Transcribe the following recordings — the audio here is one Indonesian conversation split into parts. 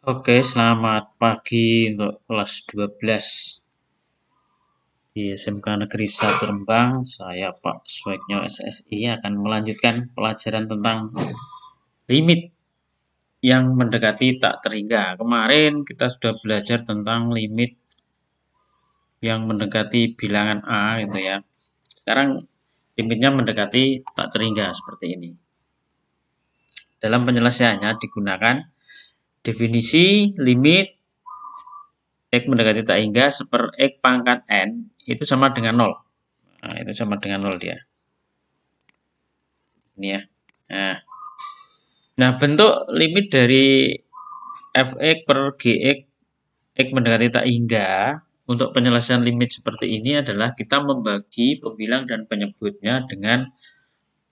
Oke, selamat pagi untuk kelas 12 di SMK Negeri 1 Rembang. Saya Pak Suweknyo SSI akan melanjutkan pelajaran tentang limit yang mendekati tak terhingga. Kemarin kita sudah belajar tentang limit yang mendekati bilangan A gitu ya. Sekarang limitnya mendekati tak terhingga seperti ini. Dalam penyelesaiannya digunakan definisi limit X mendekati tak hingga seper X pangkat N itu sama dengan 0. Nah, itu sama dengan 0 dia. Ini ya. Nah, bentuk limit dari fx per gx X mendekati tak hingga untuk penyelesaian limit seperti ini adalah kita membagi pembilang dan penyebutnya dengan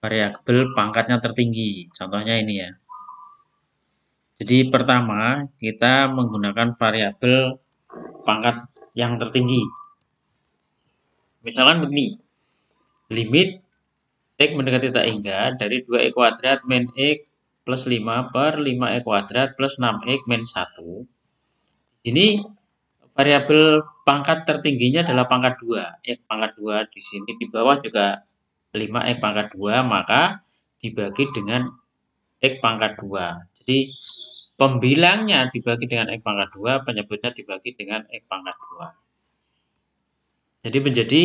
variabel pangkatnya tertinggi. Contohnya ini ya. Jadi pertama kita menggunakan variabel pangkat yang tertinggi. Misalkan begini, limit X mendekati tak hingga dari 2x kuadrat min X plus 5 per 5x kuadrat plus 6x min 1. Ini variabel pangkat tertingginya adalah pangkat 2. X pangkat 2 di sini di bawah juga 5x pangkat 2, maka dibagi dengan X pangkat 2. Jadi pembilangnya dibagi dengan X pangkat 2, penyebutnya dibagi dengan X pangkat 2. Jadi menjadi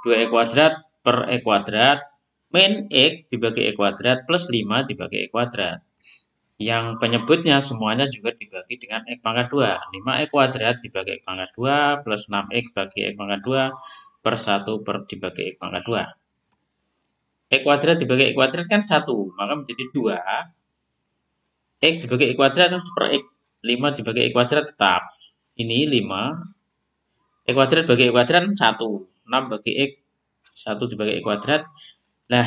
2x kuadrat per X kuadrat min X dibagi X kuadrat plus 5 dibagi X kuadrat. Yang penyebutnya semuanya juga dibagi dengan X pangkat 2. 5x kuadrat dibagi X pangkat 2 plus 6x bagi X pangkat 2 per 1 per dibagi X pangkat 2. X kuadrat dibagi X kuadrat kan 1, maka menjadi 2. X dibagi X kuadrat kan per X. 5 dibagi X kuadrat tetap. Ini 5. X kuadrat bagi X kuadrat 1. 6 bagi X. 1 dibagi X kuadrat. Nah,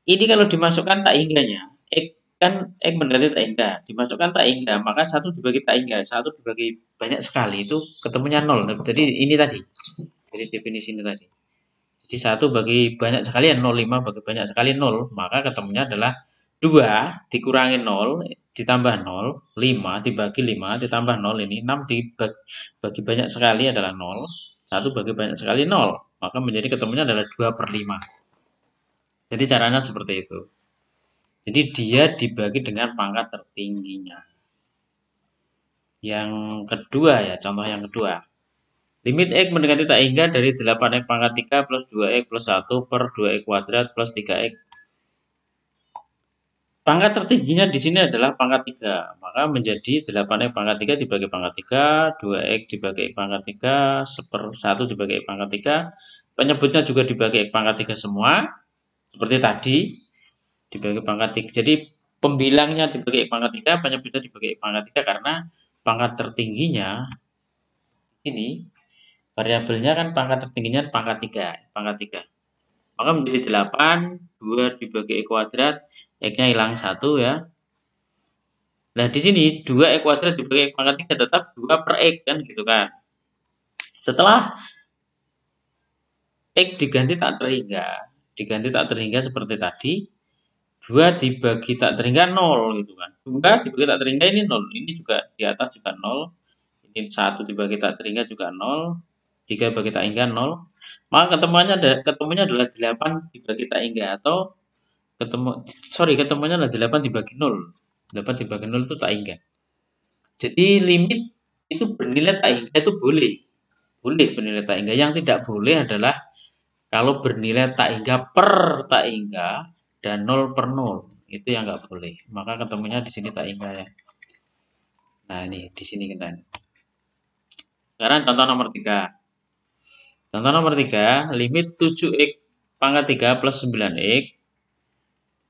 ini kalau dimasukkan tak hingganya. X kan X mendekati tak hingga. Dimasukkan tak hingga, maka 1 dibagi tak hingga. 1 dibagi banyak sekali, itu ketemunya 0. Jadi ini tadi. Jadi definisi ini tadi. Jadi 1 bagi banyak sekali ya 0, 5 bagi banyak sekali 0. Maka ketemunya adalah 2 dikurangi 0 ditambah 0, 5 dibagi 5 ditambah 0, ini 6 dibagi banyak sekali adalah 0, 1 bagi banyak sekali 0, maka menjadi ketemunya adalah 2 per 5. Jadi caranya seperti itu. Jadi dia dibagi dengan pangkat tertingginya. Yang kedua ya, contoh yang kedua. Limit X mendekati tak hingga dari 8x pangkat 3 plus 2x plus 1 per 2x kuadrat plus 3x. Pangkat tertingginya di sini adalah pangkat 3. Maka menjadi 8x pangkat 3 dibagi pangkat 3, 2x dibagi x pangkat 3, seper 1 dibagi x pangkat 3. Penyebutnya juga dibagi x pangkat 3 semua. Seperti tadi, dibagi pangkat 3. Jadi pembilangnya dibagi x pangkat 3, penyebutnya dibagi x pangkat 3 karena pangkat tertingginya ini variabelnya kan pangkat tertingginya pangkat 3, pangkat 3. Maka menjadi 8, 2 dibagi x kuadrat, x-nya hilang 1 ya. Nah, di sini 2x kuadrat dibagi x pangkat 3 tetap 2 per x kan gitu kan. Setelah x diganti tak terhingga seperti tadi, 2 dibagi tak terhingga 0 gitu kan. 2 dibagi tak terhingga ini 0, ini juga di atas juga 0. Ini 1 dibagi tak terhingga juga 0. 3 bagi tak hingga 0. Maka ketemunya adalah 8 dibagi tak hingga atau ketemunya adalah 8 dibagi 0. 8 dibagi 0 itu tak hingga. Jadi limit itu bernilai tak hingga itu boleh. Boleh bernilai tak hingga. Yang tidak boleh adalah kalau bernilai tak hingga per tak hingga dan 0 per 0. Itu yang nggak boleh. Maka ketemunya di sini tak hingga ya. Nah, ini di sini kita. Sekarang contoh nomor 3. Contoh nomor 3, limit 7x pangkat 3 plus 9x,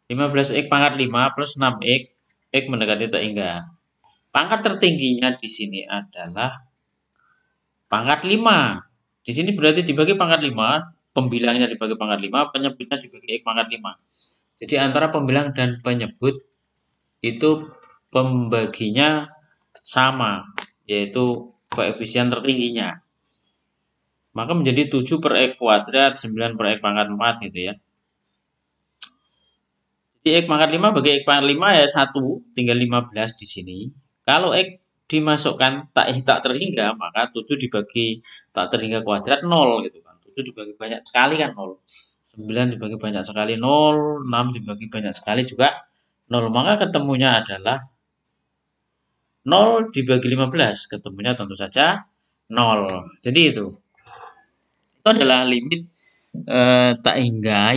15x pangkat 5 plus 6x, x mendekati tak hingga. Pangkat tertingginya di sini adalah pangkat 5. Di sini berarti dibagi pangkat 5, pembilangnya dibagi pangkat 5, penyebutnya dibagi x pangkat 5. Jadi antara pembilang dan penyebut itu pembaginya sama, yaitu koefisien tertingginya. Maka menjadi 7 per x kuadrat, 9 per x pangkat 4 gitu ya. Jadi x pangkat 5 bagi x pangkat 5 ya 1, tinggal 15 di sini. Kalau X dimasukkan tak terhingga, maka 7 dibagi tak terhingga kuadrat 0 gitu kan. 7 dibagi banyak sekali kan 0. 9 dibagi banyak sekali 0, 6 dibagi banyak sekali juga 0. Maka ketemunya adalah 0 dibagi 15. Ketemunya tentu saja 0. Jadi itu adalah limit tak hingga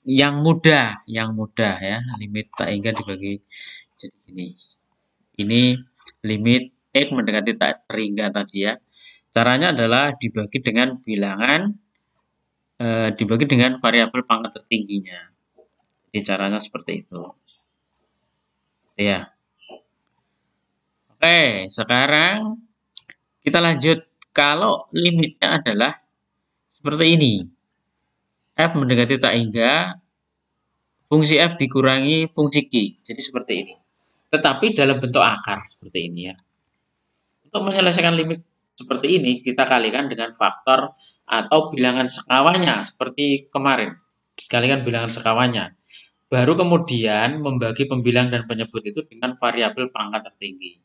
yang mudah ya. Limit tak hingga dibagi jadi ini limit X mendekati tak terhingga tadi ya. Caranya adalah dibagi dengan bilangan, dibagi dengan variabel pangkat tertingginya. Jadi caranya seperti itu. Ya. Oke, sekarang kita lanjut. Kalau limitnya adalah seperti ini. F mendekati tak hingga, fungsi F dikurangi fungsi Q. Jadi seperti ini. Tetapi dalam bentuk akar seperti ini ya. Untuk menyelesaikan limit seperti ini, kita kalikan dengan faktor atau bilangan sekawannya seperti kemarin. Dikalikan bilangan sekawannya. Baru kemudian membagi pembilang dan penyebut itu dengan variabel pangkat tertinggi.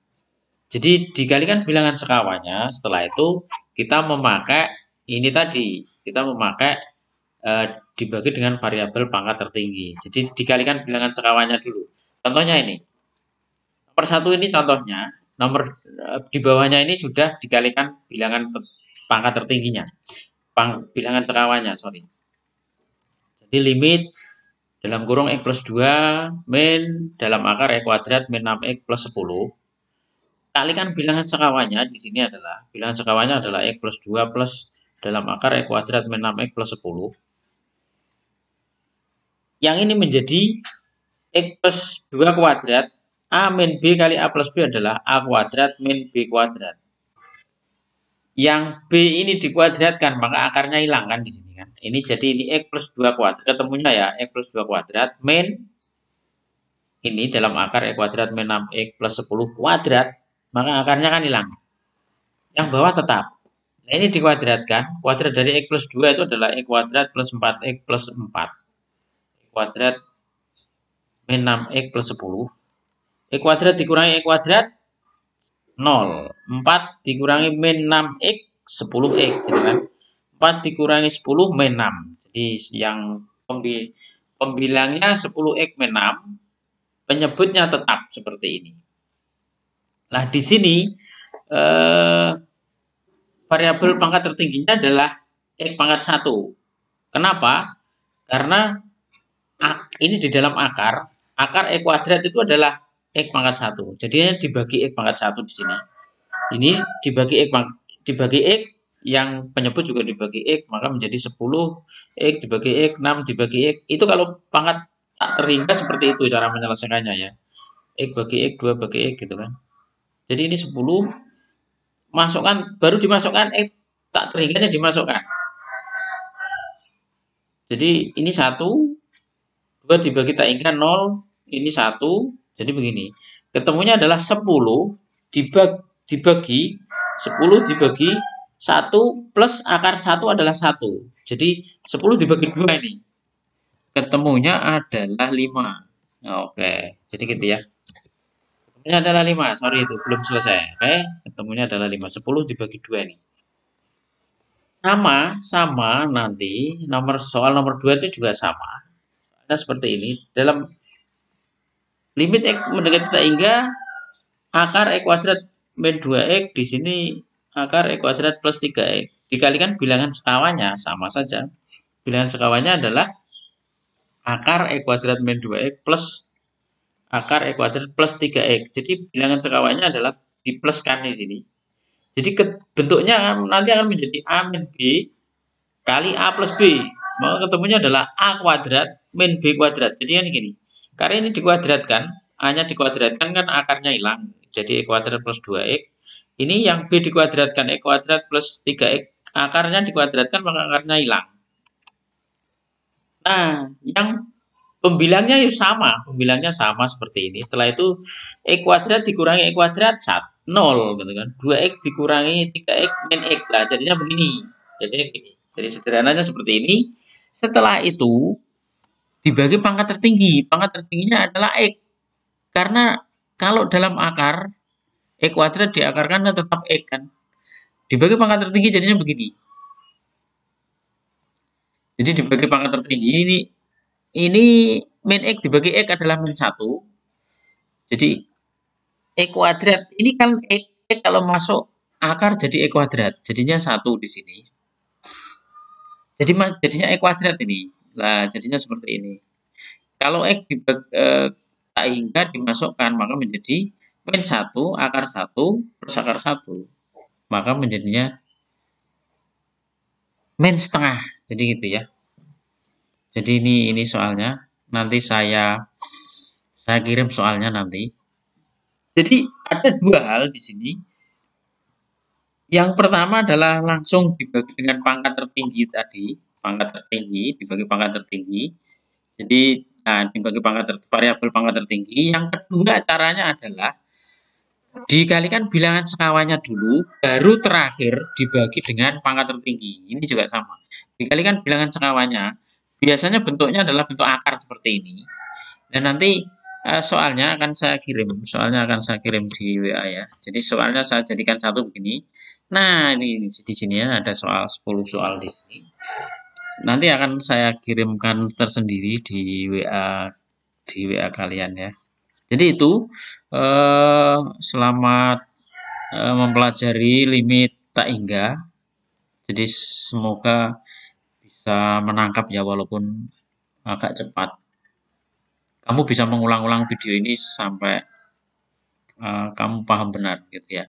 Jadi dikalikan bilangan sekawannya, setelah itu kita memakai ini tadi, kita memakai dibagi dengan variabel pangkat tertinggi. Jadi dikalikan bilangan sekawannya dulu. Contohnya ini. Nomor 1 ini contohnya, nomor di bawahnya ini sudah dikalikan bilangan pangkat tertingginya. Bilangan sekawannya, sorry. Jadi limit dalam kurung X plus 2 min dalam akar X kuadrat min 6X plus 10. Kalikan bilangan sekawannya di sini adalah bilangan sekawannya adalah X plus 2 plus dalam akar X kuadrat min 6X plus 10. Yang ini menjadi X plus 2 kuadrat A min B kali A plus B adalah A kuadrat min B kuadrat. Yang B ini dikuadratkan, maka akarnya hilang kan di sini kan. Ini jadi ini X plus 2 kuadrat. Ketemunya ya X plus 2 kuadrat min ini dalam akar X kuadrat min 6X plus 10 kuadrat, maka akarnya kan hilang. Yang bawah tetap. Nah, ini dikuadratkan. Kuadrat dari X plus 2 itu adalah X kuadrat plus 4X plus 4. X kuadrat min 6X plus 10. X kuadrat dikurangi X kuadrat 0. 4 dikurangi min 6X 10X gitu kan. 4 dikurangi 10 min 6. Jadi yang pembilangnya 10X min 6, penyebutnya tetap seperti ini. Nah, di sini variabel pangkat tertingginya adalah X pangkat 1. Kenapa? Karena ini di dalam akar X kuadrat itu adalah X pangkat 1. Jadi dibagi X pangkat 1 di sini. Ini dibagi X yang penyebut juga dibagi X, maka menjadi 10 X dibagi X, 6 dibagi X. Itu kalau pangkat tak terhingga seperti itu cara menyelesaikannya ya. X bagi X, 2 bagi X gitu kan. Jadi ini 10 masukkan, baru dimasukkan X tak terhingganya dimasukkan. Jadi ini 1, 2 dibagi tak hingga 0, ini 1. Jadi begini, ketemunya adalah 10 dibagi 10 dibagi 1 plus akar 1 adalah 1. Jadi 10 dibagi 2 ini. Ketemunya adalah 5. Oke, jadi gitu ya. Ketemunya adalah 5. Sorry itu belum selesai. Oke, ketemunya adalah 5. 10 dibagi 2 ini. Sama nanti soal nomor 2 itu juga sama. Ada seperti ini. Dalam limit X mendekati tak hingga akar X kuadrat min 2X, di sini akar X kuadrat plus 3X. Dikalikan bilangan sekawannya, sama saja. Bilangan sekawannya adalah akar X kuadrat min 2X plus akar X kuadrat plus 3X. Jadi bilangan sekawannya adalah dipluskan di sini. Jadi bentuknya nanti akan menjadi A min B kali A plus B. Maka ketemunya adalah A kuadrat min B kuadrat. Jadi kan gini. Karena ini dikuadratkan, A-nya dikuadratkan kan akarnya hilang. Jadi X kuadrat plus 2X. Ini yang B dikuadratkan X kuadrat plus 3X. Akarnya dikuadratkan maka akarnya hilang. Nah, yang pembilangnya sama. Pembilangnya sama seperti ini. Setelah itu X kuadrat dikurangi X kuadrat 0 gitu kan. 2X dikurangi 3X min X. Nah, jadinya begini. Jadinya gini. Jadi sederhananya seperti ini. Setelah itu dibagi pangkat tertinggi. Pangkat tertingginya adalah X. Karena kalau dalam akar X kuadrat diakarkan tetap X kan. Dibagi pangkat tertinggi jadinya begini. Jadi dibagi pangkat tertinggi ini min X dibagi X adalah min 1. Jadi X kuadrat ini kan X kalau masuk akar jadi X kuadrat. Jadinya 1 di sini. Jadi jadinya X kuadrat ini. Nah, jadinya seperti ini. Kalau X tak hingga dimasukkan maka menjadi min 1 akar 1 plus akar 1. Maka menjadinya min setengah. Jadi gitu ya. Jadi ini soalnya. Nanti saya kirim soalnya nanti. Jadi ada dua hal di sini. Yang pertama adalah langsung dibagi dengan pangkat tertinggi tadi. Pangkat tertinggi dibagi pangkat tertinggi. Jadi dibagi variabel pangkat tertinggi. Yang kedua caranya adalah dikalikan bilangan sekawannya dulu, baru terakhir dibagi dengan pangkat tertinggi. Ini juga sama. Dikalikan bilangan sekawannya, biasanya bentuknya adalah bentuk akar seperti ini. Dan nanti soalnya akan saya kirim. Di WA ya. Jadi soalnya saya jadikan satu begini. Nah, ini di sini ya ada soal 10 soal di sini. Nanti akan saya kirimkan tersendiri di WA kalian ya. Jadi itu selamat mempelajari limit tak hingga. Jadi semoga bisa menangkap ya walaupun agak cepat. Kamu bisa mengulang-ulang video ini sampai kamu paham benar gitu ya.